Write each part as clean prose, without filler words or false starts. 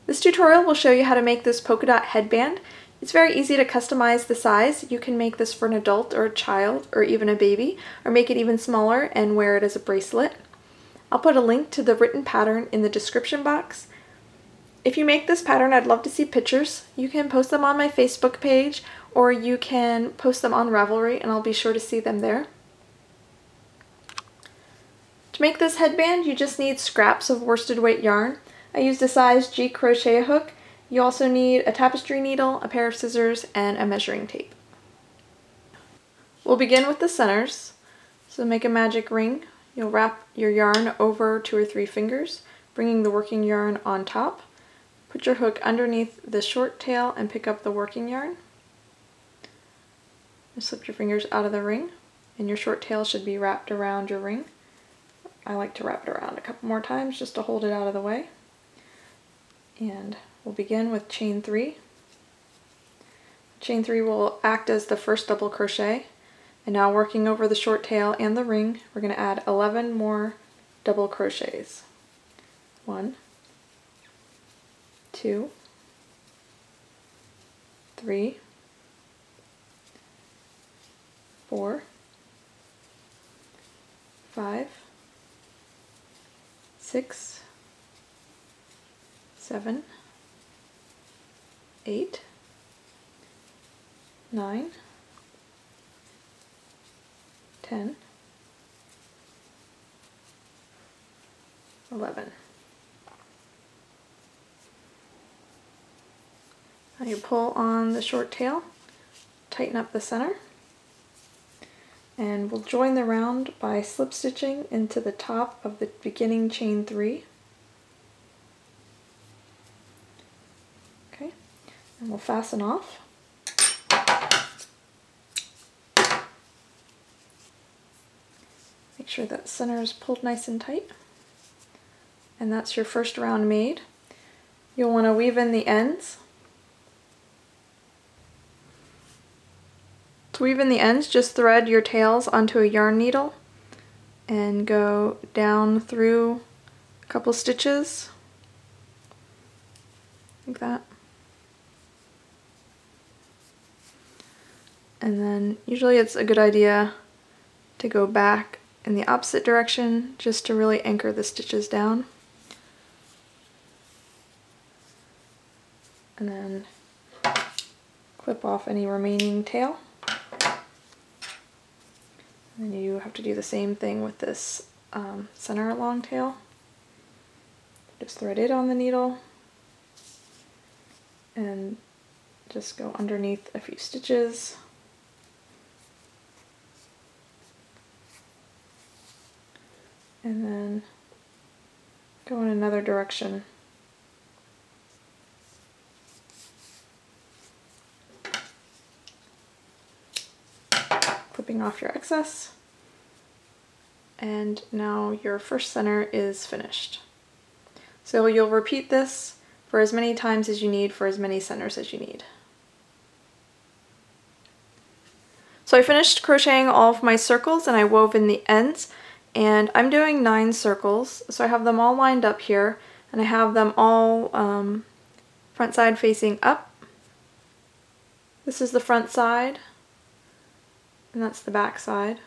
This tutorial will show you how to make this polka dot headband. It's very easy to customize the size. You can make this for an adult or a child or even a baby, or make it even smaller and wear it as a bracelet. I'll put a link to the written pattern in the description box. If you make this pattern, I'd love to see pictures. You can post them on my Facebook page, or you can post them on Ravelry and I'll be sure to see them there. To make this headband, you just need scraps of worsted weight yarn. I used a size G crochet hook. You also need a tapestry needle, a pair of scissors, and a measuring tape. We'll begin with the centers. So make a magic ring. You'll wrap your yarn over 2 or 3 fingers, bringing the working yarn on top. Put your hook underneath the short tail and pick up the working yarn. Just slip your fingers out of the ring, and your short tail should be wrapped around your ring. I like to wrap it around a couple more times just to hold it out of the way. And we'll begin with chain 3. Chain 3 will act as the first double crochet. And now, working over the short tail and the ring, we're going to add 11 more double crochets. 1, 2, 3, 4, 5, 6, 7, 8, 9, 10, 11. Now you pull on the short tail, tighten up the center, and we'll join the round by slip stitching into the top of the beginning chain 3. Okay, and we'll fasten off. Make sure that center is pulled nice and tight. And that's your first round made. You'll want to weave in the ends. To weave in the ends, just thread your tails onto a yarn needle and go down through a couple stitches, like that. And then usually it's a good idea to go back in the opposite direction just to really anchor the stitches down. And then clip off any remaining tail. And then you have to do the same thing with this center long tail. Just thread it on the needle and just go underneath a few stitches. And then go in another direction. Clipping off your excess. And now your first center is finished. So you'll repeat this for as many times as you need for as many centers as you need. So I finished crocheting all of my circles and I wove in the ends. And I'm doing 9 circles, so I have them all lined up here, and I have them all front side facing up. This is the front side, and that's the back side.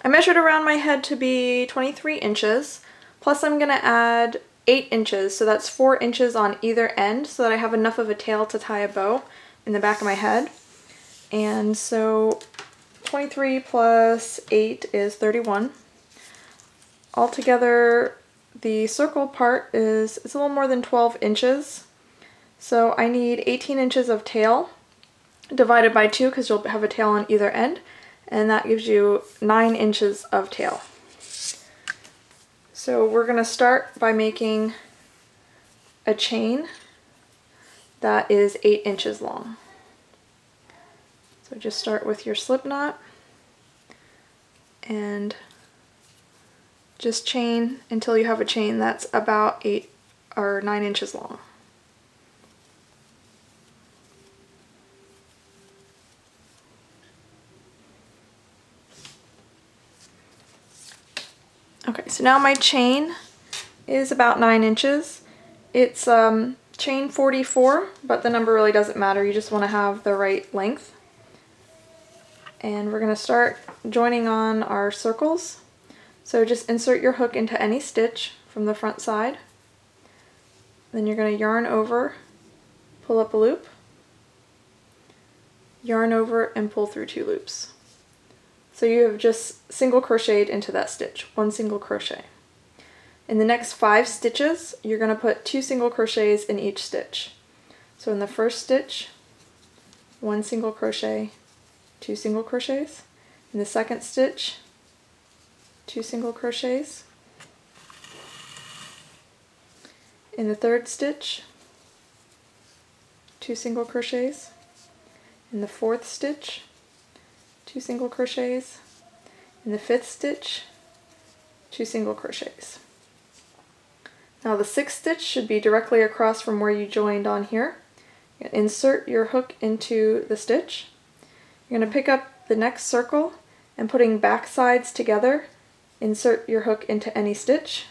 I measured around my head to be 23 inches, plus I'm going to add 8 inches, so that's 4 inches on either end, so that I have enough of a tail to tie a bow in the back of my head. And so 23 plus 8 is 31. Altogether, the circle part is a little more than 12 inches. So I need 18 inches of tail divided by 2 because you'll have a tail on either end, and that gives you 9 inches of tail. So we're going to start by making a chain that is 8 inches long. So just start with your slip knot and just chain until you have a chain that's about 8 or 9 inches long. Okay, so now my chain is about 9 inches. It's chain 44, but the number really doesn't matter. You just want to have the right length. And we're going to start joining on our circles. So just insert your hook into any stitch from the front side. Then you're going to yarn over, pull up a loop, yarn over, and pull through 2 loops. So you have just single crocheted into that stitch, 1 single crochet. In the next 5 stitches, you're going to put 2 single crochets in each stitch. So in the first stitch, 1 single crochet, 2 single crochets. In the second stitch, 2 single crochets. In the third stitch, 2 single crochets. In the fourth stitch, 2 single crochets. In the fifth stitch, 2 single crochets. Now the sixth stitch should be directly across from where you joined on here. Insert your hook into the stitch. You're going to pick up the next circle and putting back sides together, insert your hook into any stitch.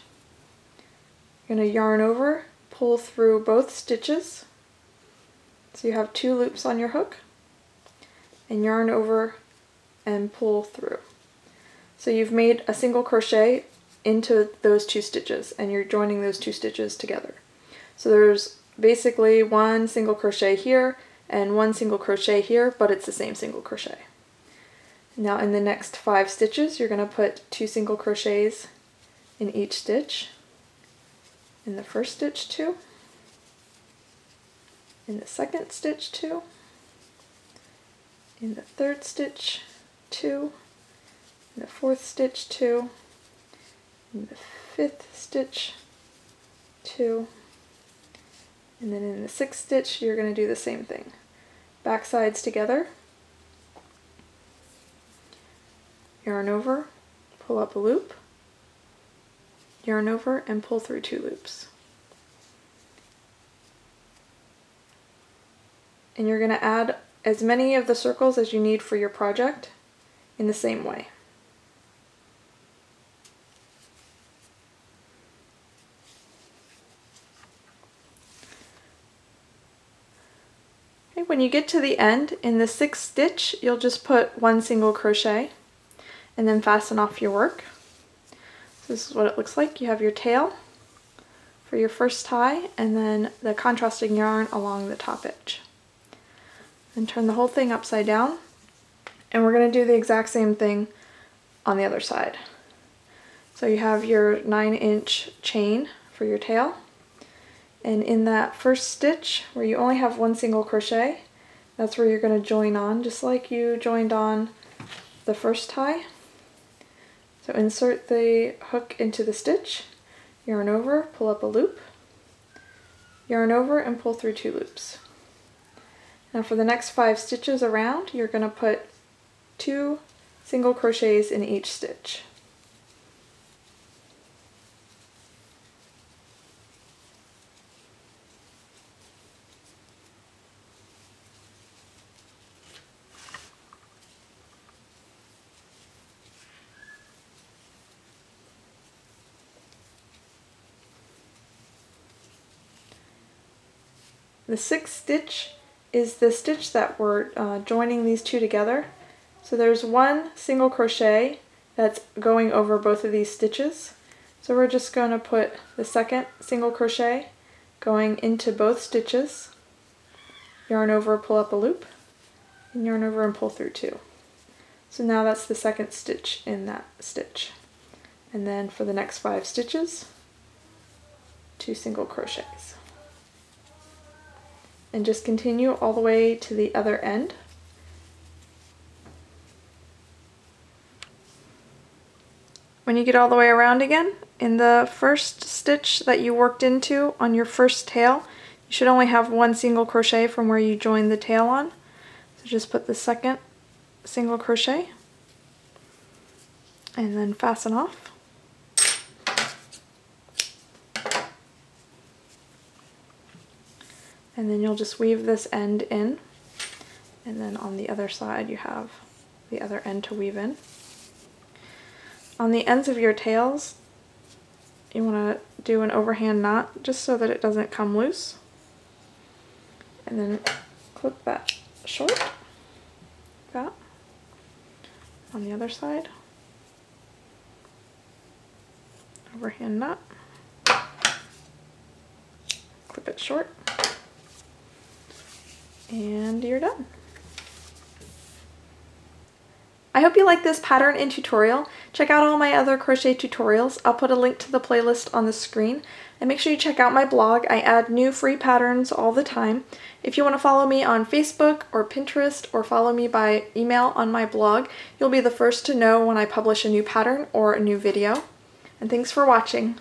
You're going to yarn over, pull through both stitches. So you have 2 loops on your hook, and yarn over and pull through. So you've made a single crochet into those 2 stitches, and you're joining those 2 stitches together. So there's basically 1 single crochet here and 1 single crochet here, but it's the same single crochet. Now in the next 5 stitches, you're going to put 2 single crochets in each stitch. In the first stitch, 2. In the second stitch, 2. In the third stitch, 2. In the fourth stitch, 2. In the fifth stitch, 2. And then in the sixth stitch, you're going to do the same thing. Back sides together, yarn over, pull up a loop, yarn over, and pull through 2 loops. And you're going to add as many of the circles as you need for your project in the same way. When you get to the end, in the 6th stitch, you'll just put 1 single crochet and then fasten off your work. So this is what it looks like. You have your tail for your first tie, and then the contrasting yarn along the top edge. And turn the whole thing upside down, and we're going to do the exact same thing on the other side. So you have your 9-inch chain for your tail. And in that first stitch, where you only have 1 single crochet, that's where you're going to join on, just like you joined on the first tie. So insert the hook into the stitch, yarn over, pull up a loop, yarn over, and pull through 2 loops. Now for the next 5 stitches around, you're going to put 2 single crochets in each stitch. The 6th stitch is the stitch that we're joining these 2 together. So there's 1 single crochet that's going over both of these stitches. So we're just going to put the 2nd single crochet going into both stitches, yarn over, pull up a loop, and yarn over and pull through 2. So now that's the 2nd stitch in that stitch. And then for the next 5 stitches, 2 single crochets. And just continue all the way to the other end. When you get all the way around again, in the first stitch that you worked into on your first tail, you should only have 1 single crochet from where you joined the tail on. So just put the 2nd single crochet and then fasten off. And then you'll just weave this end in, and then on the other side you have the other end to weave in. On the ends of your tails, you want to do an overhand knot just so that it doesn't come loose. And then clip that short, like that, on the other side. Overhand knot, clip it short, and you're done. I hope you like this pattern and tutorial. Check out all my other crochet tutorials. I'll put a link to the playlist on the screen. And make sure you check out my blog. I add new free patterns all the time. If you want to follow me on Facebook or Pinterest or follow me by email on my blog, you'll be the first to know when I publish a new pattern or a new video. And thanks for watching.